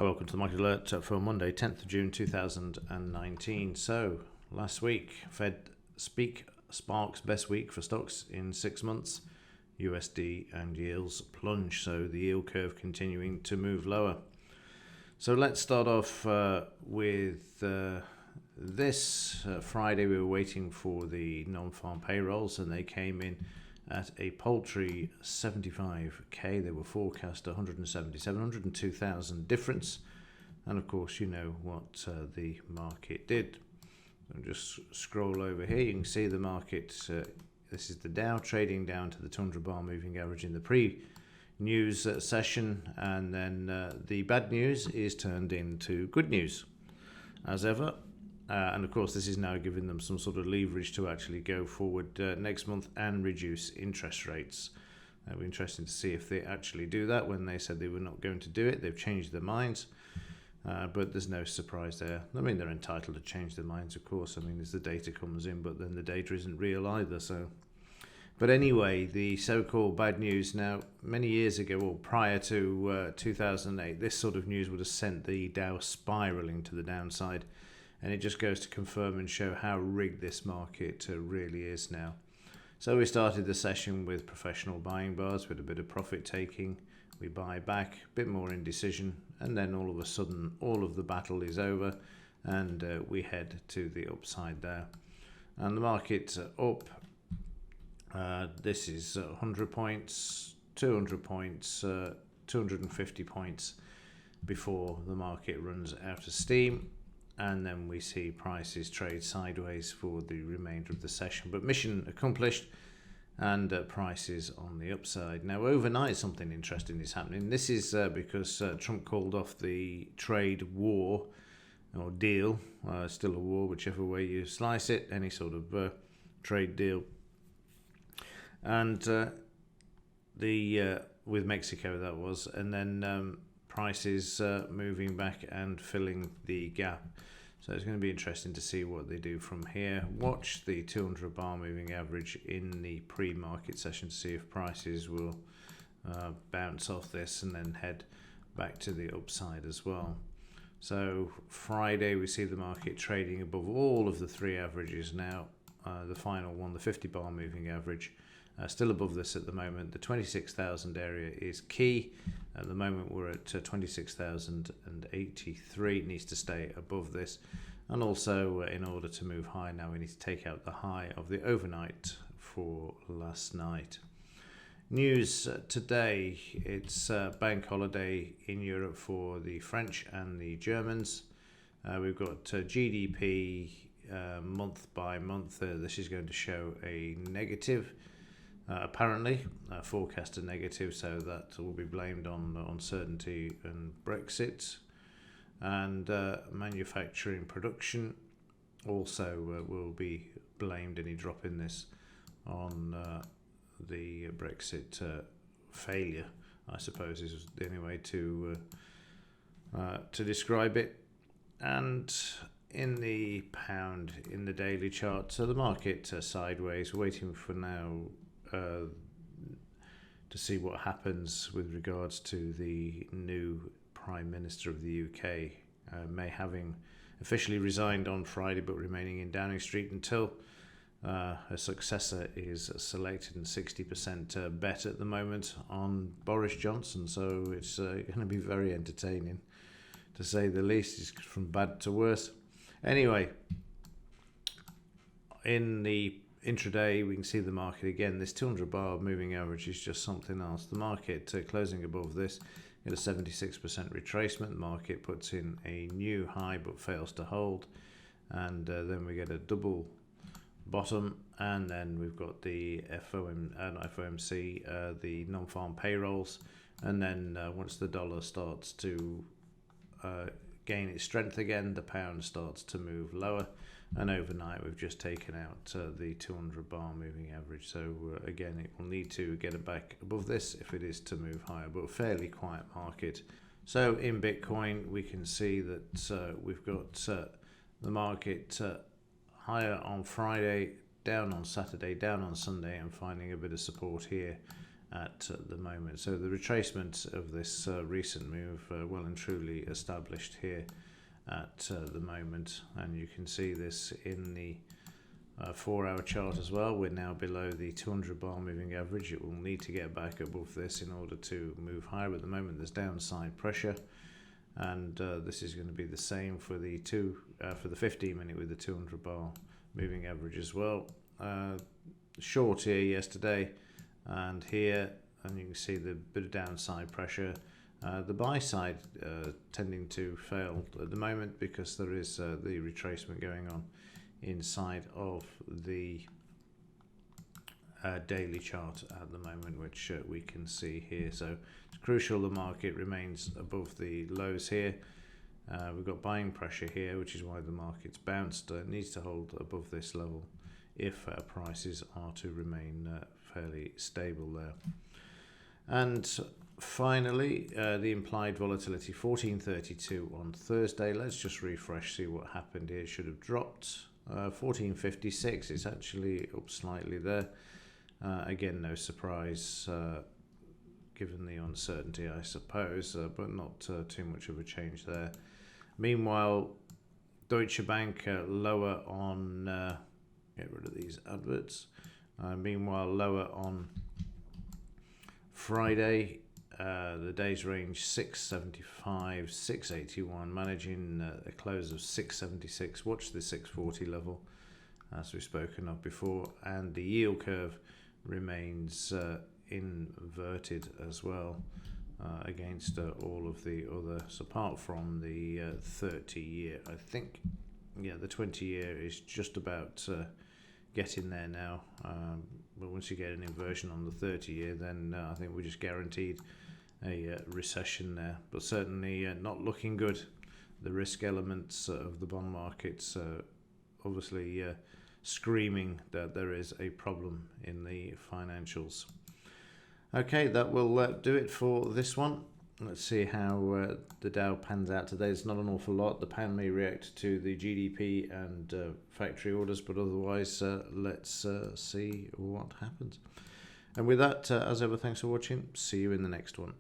Hi, welcome to the Market Alert for Monday, 10th of June 2019. So, last week, Fed speak sparks best week for stocks in 6 months. USD and yields plunge, so the yield curve continuing to move lower. So let's start off with this. Friday we were waiting for the non-farm payrolls and they came in at a paltry 75k. They were forecast 177, 102,000 difference. And of course, you know what the market did. So just scroll over here. You can see the market. This is the Dow trading down to the 200 bar moving average in the pre-news session. And then the bad news is turned into good news, as ever. And of course, this is now giving them some sort of leverage to actually go forward next month and reduce interest rates. It'll be interesting to see if they actually do that. When they said they were not going to do it, they've changed their minds. But there's no surprise there. I mean, they're entitled to change their minds, of course. I mean, as the data comes in, but then the data isn't real either. But anyway, the so-called bad news. Now, many years ago, or prior to 2008, this sort of news would have sent the Dow spiraling to the downside. And it just goes to confirm and show how rigged this market really is now. So we started the session with professional buying bars with a bit of profit taking. We buy back, a bit more indecision, and then all of a sudden all of the battle is over and we head to the upside there. And the market's up. This is 100 points, 200 points, 250 points before the market runs out of steam. And then we see prices trade sideways for the remainder of the session. But mission accomplished, and prices on the upside. Now, overnight, something interesting is happening. This is because Trump called off the trade war, or deal, still a war, whichever way you slice it, any sort of trade deal. And with Mexico, that was. And then prices moving back and filling the gap. So it's going to be interesting to see what they do from here. Watch the 200 bar moving average in the pre-market session to see if prices will bounce off this and then head back to the upside as well. So Friday we see the market trading above all of the three averages now. The final one, the 50 bar moving average, still above this at the moment. The 26,000 area is key. At the moment we're at 26,083. It needs to stay above this. And also in order to move high now, we need to take out the high of the overnight for last night. News today, it's bank holiday in Europe for the French and the Germans. We've got GDP month by month. This is going to show a negative. Apparently, forecast a negative, so that will be blamed on uncertainty and Brexit. And manufacturing production also will be blamed, any drop in this, on the Brexit failure, I suppose is the only way to describe it. And in the pound, in the daily chart, so the market sideways, waiting for now to see what happens with regards to the new Prime Minister of the UK, May, having officially resigned on Friday but remaining in Downing Street until a successor is selected, and 60% bet at the moment on Boris Johnson. So it's going to be very entertaining, to say the least. It's from bad to worse. Anyway, in the intraday, we can see the market again. This 200 bar moving average is just something else. The market closing above this, get a 76% retracement. The market puts in a new high but fails to hold, and then we get a double bottom, and then we've got the FOMC, the non-farm payrolls, and then once the dollar starts to gain its strength again, the pound starts to move lower. And overnight we've just taken out the 200 bar moving average. So again, it will need to get it back above this if it is to move higher, but a fairly quiet market. So in Bitcoin, we can see that we've got the market higher on Friday, down on Saturday, down on Sunday, and finding a bit of support here at the moment. So the retracement of this recent move well and truly established here at the moment, and you can see this in the 4-hour chart as well. We're now below the 200 bar moving average. It will need to get back above this in order to move higher. At the moment there's downside pressure, and this is going to be the same for the 15 minute with the 200 bar moving average as well. Short here yesterday and here, and you can see the bit of downside pressure. The buy side tending to fail at the moment because there is the retracement going on inside of the daily chart at the moment, which we can see here. So it's crucial the market remains above the lows here. We've got buying pressure here, which is why the market's bounced. It needs to hold above this level if prices are to remain fairly stable there. And finally, the implied volatility 1432 on Thursday. Let's just refresh, see what happened here. It should have dropped 1456. It's actually up slightly there. Again, no surprise given the uncertainty, I suppose, but not too much of a change there. Meanwhile, Deutsche Bank lower on get rid of these adverts. Meanwhile, lower on Friday, the day's range 675, 681, managing a close of 676. Watch the 640 level, as we've spoken of before, and the yield curve remains inverted as well against all of the others, apart from the 30-year. I think, yeah, the 20-year is just about getting there now, but once you get an inversion on the 30-year, then I think we're just guaranteed a recession there. But certainly not looking good. The risk elements of the bond markets obviously screaming that there is a problem in the financials. Okay, that will do it for this one. Let's see how the Dow pans out today. It's not an awful lot. The pound may react to the GDP and factory orders, but otherwise, let's see what happens. And with that, as ever, thanks for watching. See you in the next one.